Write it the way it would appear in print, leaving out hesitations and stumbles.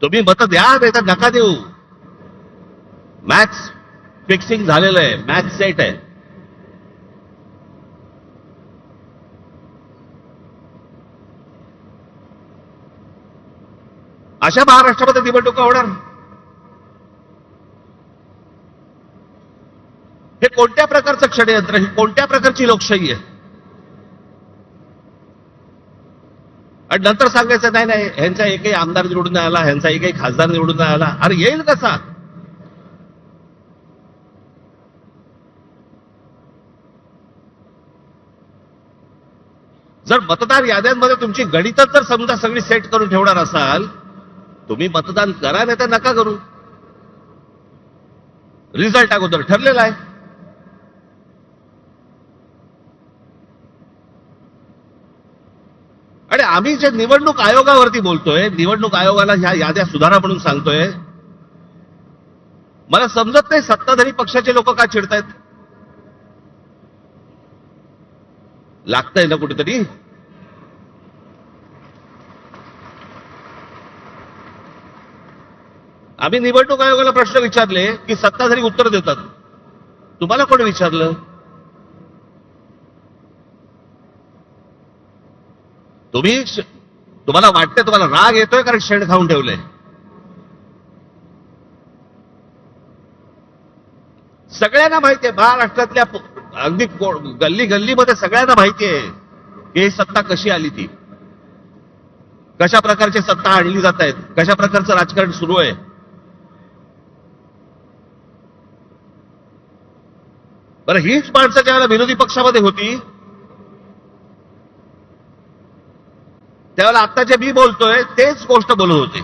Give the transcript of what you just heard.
तुम्ही मत द्या नाही तर नका देऊ. मॅथ्स फिक्सिंग झालेलं आहे, मॅथ्स सेट आहे. अशा महाराष्ट्रामध्ये निवडणुका होणार. हे कोणत्या प्रकारचं षडयंत्र, ही कोणत्या प्रकारची लोकशाही आहे? आणि नंतर सांगायचं नाही नाही ह्यांचा एकही आमदार निवडून नाही आला, ह्यांचा एकही खासदार निवडून नाही आला. अरे येईल कसा? जर मतदार याद्यांमध्ये तुमची गणितच जर समजा सगळी सेट करून ठेवणार असाल, तुम्ही मतदान करा नाही तर नका करू. रिझल्ट अगोदर ठरलेला आहे. आणि आम्ही जे निवडणूक आयोगावरती बोलतोय, निवडणूक आयोगाला ह्या याद्या सुधारा म्हणून सांगतोय, मला समजत नाही सत्ताधारी पक्षाचे लोक का चिडतायत. लागतंय ना कुठेतरी. आम्ही निवडणूक आयोगाला प्रश्न विचारले की सत्ताधारी उत्तर देतात. तुम्हाला कोण विचारलं? तुम्हाला वाटतंय, तुम्हाला राग येतोय कारण शेण खाऊन ठेवलंय. सगळ्यांना माहितीये, महाराष्ट्रातल्या अगदी गल्ली गल्लीमध्ये सगळ्यांना माहितीये की ही सत्ता कशी आली, ती कशा प्रकारची सत्ता आणली जात आहेत, कशा प्रकारचं राजकारण सुरू आहे. बरं, हीच माणसं ज्यावेळेला विरोधी पक्षामध्ये होती त्यावेळेला आता जे मी बोलतोय तेच गोष्ट बोलत होते.